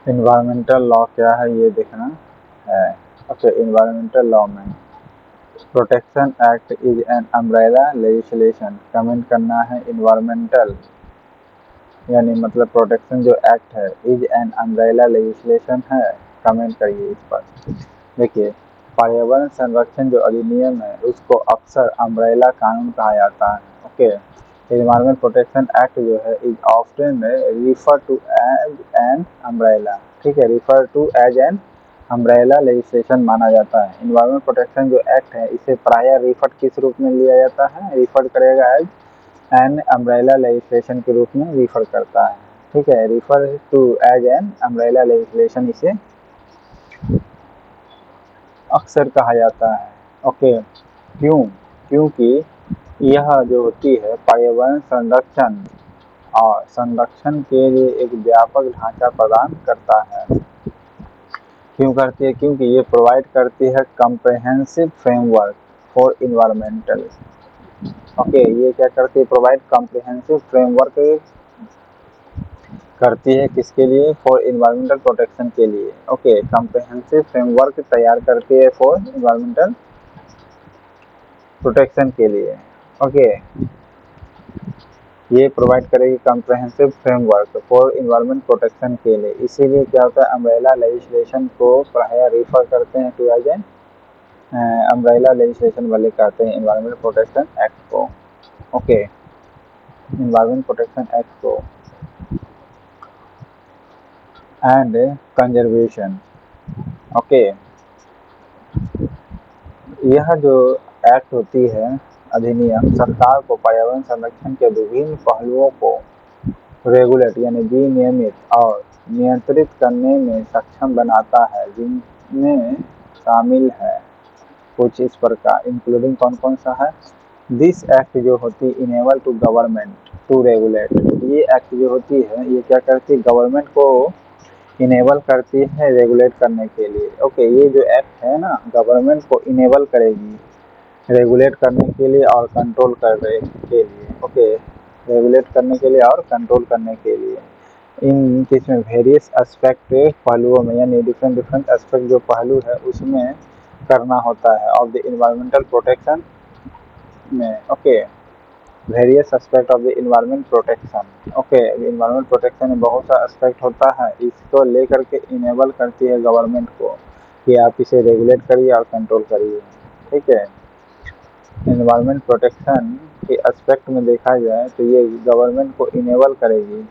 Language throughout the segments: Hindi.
इन्वायरमेंटल लॉ क्या है ये देखना है। ओके, इन्वायरमेंटल लॉ में protection act is an umbrella legislation. Comment करना है इन्वायरमेंटल यानी मतलब प्रोटेक्शन जो एक्ट है इज एन अम्ब्रेला लेजिस्लेशन है। कमेंट करिए इस पर। देखिए, पर्यावरण संरक्षण जो अधिनियम है उसको अक्सर अम्ब्रेला कानून कहा जाता है। ओके, एनवायरमेंट प्रोटेक्शन एक्ट जो है is often refer to as an umbrella. ठीक है, refer to as an umbrella legislation माना जाता है। एनवायरमेंट प्रोटेक्शन जो एक्ट है इसे प्राय रिफर किस रूप में लिया जाता है? रिफर करेगा एज एन अम्ब्रेला लेजिस्लेशन के रूप में रिफर करता है। ठीक है, refer to as an umbrella legislation इसे अक्सर कहा जाता है। ओके, क्यों? क्योंकि यह जो होती है पर्यावरण संरक्षण और संरक्षण के लिए एक व्यापक ढांचा प्रदान करता है। क्यों करती है? क्योंकि ये प्रोवाइड करती है comprehensive framework for environmental. Okay, ये क्या करती है? प्रोवाइड कम्प्रहेंसिव फ्रेमवर्क करती है किसके लिए? फॉर इन्वायरमेंटल प्रोटेक्शन के लिए। ओके, कम्प्रहेंसिव फ्रेमवर्क तैयार करती है फॉर इन्वायरमेंटल प्रोटेक्शन के लिए। ओके, ये प्रोवाइड करेगी comprehensive framework for environment protection के लिए। इसीलिए क्या होता है, अम्ब्रेला लेजिस्लेशन को प्राय रेफर करते हैं to as an umbrella legislation वाले कहते हैं इन्वायरमेंट प्रोटेक्शन एक्ट को। ओके, इन्वायरमेंट प्रोटेक्शन एक्ट को। And conservation. ओके, यह जो एक्ट होती है अधिनियम सरकार को पर्यावरण संरक्षण के विभिन्न पहलुओं को रेगुलेट यानी विनियमित और नियंत्रित करने में सक्षम बनाता है, जिनमें शामिल है कुछ इस प्रकार, इंक्लूडिंग कौन कौन सा है? दिस एक्ट जो होती है enable to government to regulate. ये एक्ट जो होती है ये क्या करती है? गवर्नमेंट को इनेबल करती है रेगुलेट करने के लिए। ओके, ये जो एक्ट है ना गवर्नमेंट को इनेबल करेगी रेगुलेट करने के लिए और कंट्रोल करने के लिए। ओके, रेगुलेट करने के लिए और कंट्रोल करने के लिए इन किसमें वेरियस एस्पेक्ट पहलुओं में यानी डिफरेंट डिफरेंट एस्पेक्ट जो पहलू है उसमें करना होता है ऑफ द इन्वायरमेंटल प्रोटेक्शन में। Okay, various aspect of the environment protection. Okay, environment protection में बहुत सा एस्पेक्ट होता है, इसको लेकर के इनेबल करती है गवर्नमेंट को कि आप इसे रेगुलेट करिए और कंट्रोल करिए। ठीक है, इन्वायरमेंट प्रोटेक्शन के एस्पेक्ट में देखा जाए तो ये गवर्नमेंट को इनेबल करेगी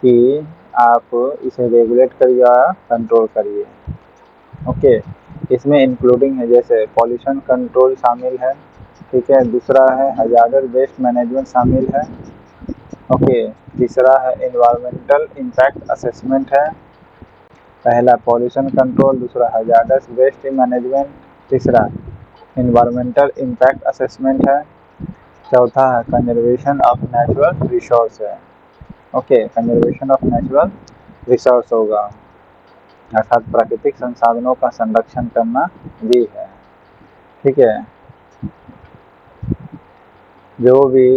कि आप इसे रेगुलेट करिए या कंट्रोल करिए। ओके, इसमें इंक्लूडिंग है जैसे पॉल्यूशन कंट्रोल शामिल है। ठीक है, दूसरा है हजार्डस वेस्ट मैनेजमेंट शामिल है। ओके, तीसरा है इन्वायरमेंटल इम्पैक्ट असेसमेंट है। पहला पॉल्यूशन कंट्रोल, दूसरा हजार्डस वेस्ट मैनेजमेंट, तीसरा इन्वायरमेंटल इम्पैक्ट असेसमेंट है, चौथा है कंजर्वेशन ऑफ नेचुरल रिसोर्स है। Okay, conservation of natural resource होगा अर्थात प्राकृतिक संसाधनों का संरक्षण करना भी है। ठीक है, जो भी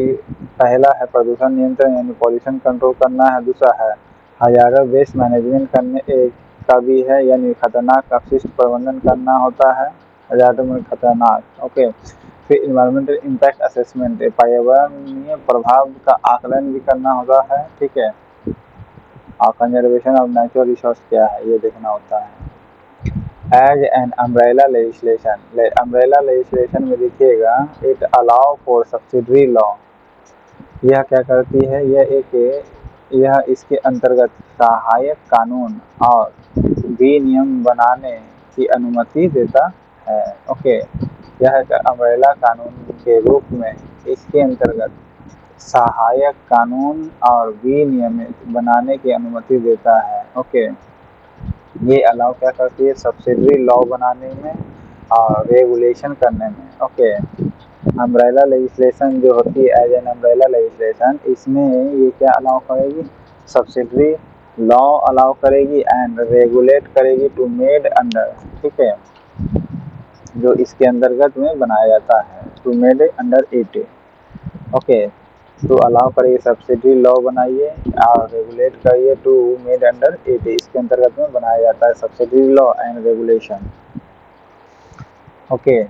पहला है प्रदूषण नियंत्रण यानी पॉल्यूशन कंट्रोल करना है, दूसरा है हजार्डस वेस्ट मैनेजमेंट करने का भी है यानी खतरनाक अपशिष्ट प्रबंधन करना होता है, हजार्डस में खतरनाक। ओके, फिर इन्वायरमेंटल इम्पैक्ट असेसमेंट पर्यावरणीय प्रभाव का आकलन भी करना होता है। ठीक है, और कंजर्वेशन ऑफ नेचुरल रिसोर्स क्या है ये देखना होता है। As an umbrella legislation, umbrella legislation में देखिएगा it allow for subsidiary law. यह क्या करती है? यह इसके अंतर्गत सहायक कानून और विनियम बनाने की अनुमति देता है। ओके, यह एक अम्ब्रेला कानून के रूप में इसके अंतर्गत सहायक कानून और विनियम बनाने की अनुमति देता है। ओके, ये अलाउ क्या करती है? सब्सिडरी लॉ बनाने में और रेगुलेशन करने में। ओके, अम्ब्रेला लेजिस्लेशन जो होती है एज एन अम्ब्रेला लेजिस्लेशन, इसमें ये क्या अलाउ करेगी? सब्सिडरी लॉ अलाउ करेगी एंड रेगुलेट करेगी टू मेड अंडर। ठीक है, जो इसके अंतर्गत में बनाया जाता है to made under it. Okay, to allow करिए सब्सिडी लॉ बनाइए और रेगुलेट करिए टू मेड अंडर इट, इसके अंतर्गत में बनाया जाता है subsidy law and regulation. Okay,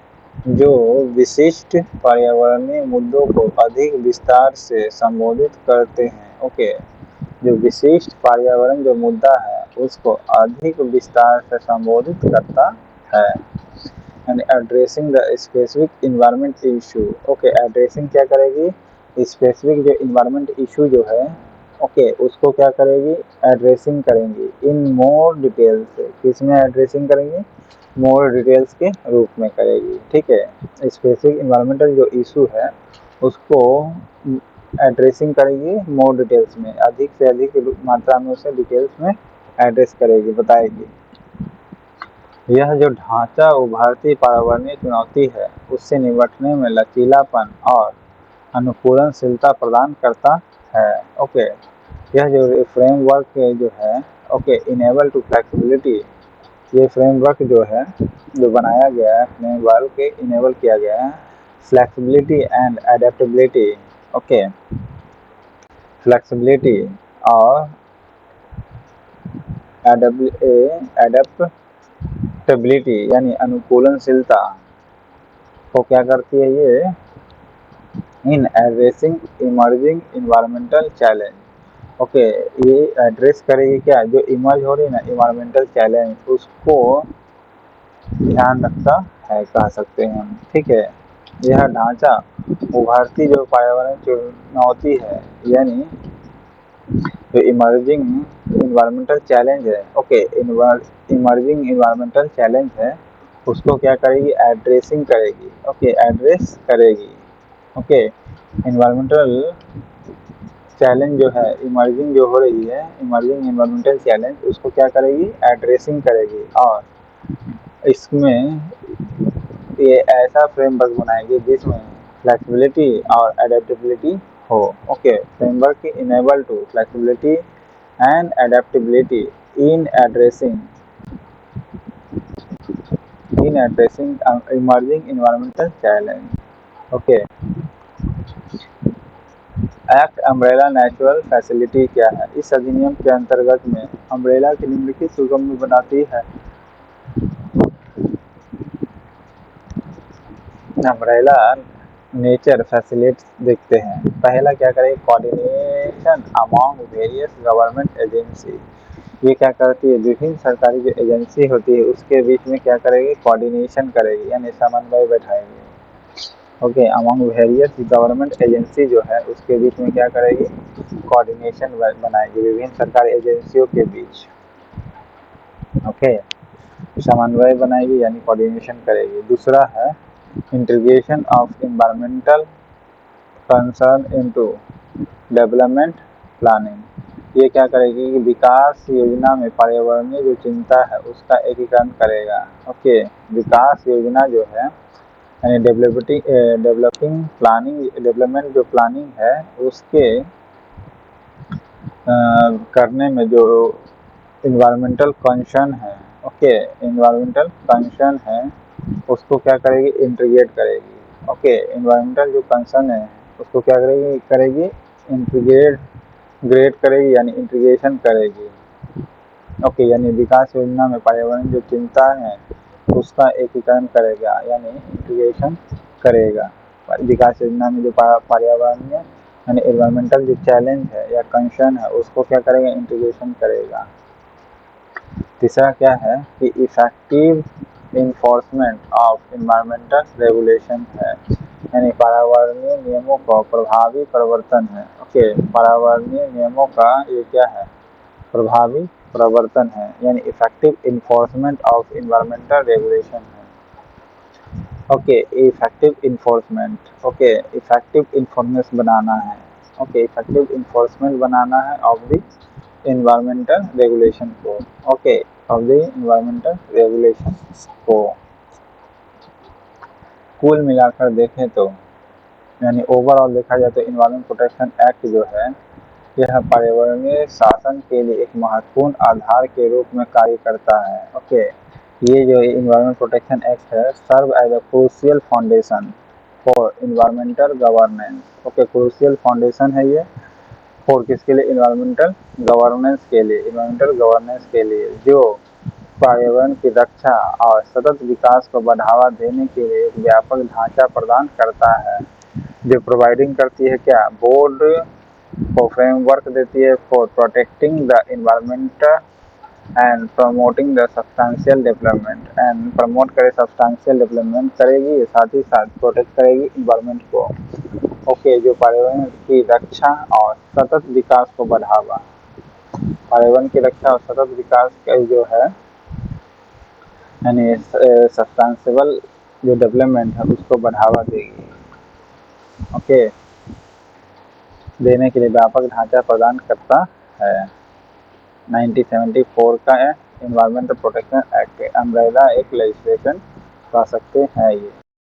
जो विशिष्ट पर्यावरणीय मुद्दों को अधिक विस्तार से संबोधित करते हैं। ओके, जो विशिष्ट पर्यावरण जो मुद्दा है उसको अधिक विस्तार से संबोधित करता है। And addressing the specific environment issue. Okay, addressing क्या करेगी, स्पेसिफिक जो इन्वायरमेंट इशू जो है, ओके, उसको क्या करेगी, एड्रेसिंग करेंगी इन मोर डिटेल्स। किसमें एड्रेसिंग करेंगी, मोर डिटेल्स के रूप में करेगी। ठीक है, स्पेसिफिक इन्वायरमेंटल जो इशू है उसको एड्रेसिंग करेगी मोर डिटेल्स में, अधिक से अधिक मात्रा में उसे डिटेल्स में एड्रेस करेगी, बताएगी। यह जो ढांचा उभरती पर्यावरणीय चुनौती है उससे निपटने में लचीलापन और अनुकूलनशीलता प्रदान करता है। ओके, यह जो फ्रेमवर्क जो है, ओके, इनेबल टू फ्लेक्सिबिलिटी, ये फ्रेमवर्क जो है, जो बनाया गया है, फ्रेमवर्क इनेबल किया गया है flexibility and adaptability. Okay, flexibility और एडेप्टेबिलिटी यानी अनुकूलनशीलता को क्या करती है ये, in addressing emerging environmental challenge. Okay, ये एड्रेस करेगी क्या, जो इमर्ज हो रही है ना इन्वायरमेंटल चैलेंज, उसको ध्यान रखता है, कह सकते हैं हम। ठीक है, यह ढांचा उभरती जो पर्यावरण चुनौती है यानी जो इमर्जिंग इन्वायरमेंटल चैलेंज है, ओके, इमर्जिंग इन्वायरमेंटल चैलेंज है, उसको क्या करेगी, एड्रेसिंग करेगी। ओके, एड्रेस करेगी। ओके, इन्वायरमेंटल चैलेंज जो है, इमर्जिंग जो हो रही है, इमर्जिंग इन्वायरमेंटल चैलेंज, उसको क्या करेगी, एड्रेसिंग करेगी। और इसमें ये ऐसा फ्रेमवर्क बनाएगी जिसमें फ्लेक्सिबिलिटी और एडेप्टेबिलिटी हो। Okay, framework enable to flexibility and adaptability in addressing emerging environmental challenge. Okay, act umbrella natural facility क्या है, इस अधिनियम के अंतर्गत में अम्ब्रेला की निम्नलिखित सुगम बनाती है। अम्ब्रेला नेचर फैसिलिटी देखते हैं। पहला क्या करेगी, coordination among various government agency. ये क्या करती है, विभिन्न सरकारी जो एजेंसी होती है उसके बीच में क्या करेगी, कोऑर्डिनेशन करेगी यानी समन्वय बैठाएगी। Okay, among various government agency जो है उसके बीच में क्या करेगी, कोऑर्डिनेशन बनाएगी विभिन्न सरकारी एजेंसियों के बीच। ओके, समन्वय बनाएगी यानी कोऑर्डिनेशन करेगी। दूसरा है integration of environmental concern into development planning. ये क्या करेगी कि विकास योजना में पर्यावरणीय जो चिंता है उसका एकीकरण करेगा। ओके, विकास योजना जो है यानी डेवलपिंग प्लानिंग, डेवलपमेंट जो प्लानिंग है उसके करने में जो इन्वायरमेंटल कंसर्न है, ओके, इन्वायरमेंटल कंसर्न है उसको क्या करेगी, इंटीग्रेट करेगी। ओके, इन्वायरमेंटल जो कंसर्न है उसको क्या करेगी इंटीग्रेट करेगी यानी इंटीग्रेशन करेगी। ओके, यानी विकास योजना में पर्यावरण जो चिंता है उसका एकीकरण करेगा यानी इंटीग्रेशन करेगा। विकास योजना में जो पर्यावरणीय यानी एनवायरमेंटल जो चैलेंज है या कंसर्न है उसको क्या करेगा, इंटीग्रेशन करेगा। तीसरा क्या है कि effective enforcement of environmental regulation है यानी पर्यावरणीय नियमों का प्रभावी प्रवर्तन है। ओके, पर्यावरणीय नियमों का ये क्या है, प्रभावी प्रवर्तन है यानी effective enforcement of environmental regulation है। Okay, effective enforcement, okay, effective enforcement बनाना है। ओके, इफेक्टिव इन्फोर्समेंट बनाना है ऑफ द इन्वायरमेंटल रेगुलेशन को। Okay, of the environmental regulation को कुल मिलाकर देखें तो यानी ओवरऑल देखा जाए तो इन्वायरमेंट प्रोटेक्शन एक्ट जो है यह पर्यावरणीय शासन के लिए एक महत्वपूर्ण आधार के रूप में कार्य करता है। ओके, ये जो इन्वायरमेंट प्रोटेक्शन एक्ट है serve as a crucial foundation for environmental governance. Okay, crucial foundation है ये फॉर किसके लिए? इन्वायरमेंटल गवर्नेंस के लिए, जो पर्यावरण की रक्षा और सतत विकास को बढ़ावा देने के लिए एक व्यापक ढांचा प्रदान करता है। जो प्रोवाइडिंग करती है क्या? बोर्ड को फ्रेमवर्क देती है for protecting the environment and promoting the substantial development. And promote करे, सब्सटेंशियल डेवलपमेंट करेगी, साथ ही साथ प्रोटेक्ट करेगी इन्वायरमेंट को। ओके, जो पर्यावरण की रक्षा और सतत विकास को बढ़ावा, पर्यावरण की रक्षा और सतत विकास का जो है यानी सस्टेनेबल जो डेवलपमेंट है उसको बढ़ावा देगी। ओके, देने के लिए व्यापक ढांचा प्रदान करता है। 1974 का एनवायरमेंटल प्रोटेक्शन एक्ट अम्ब्रेला एक लेजिस्लेशन कह सकते हैं ये।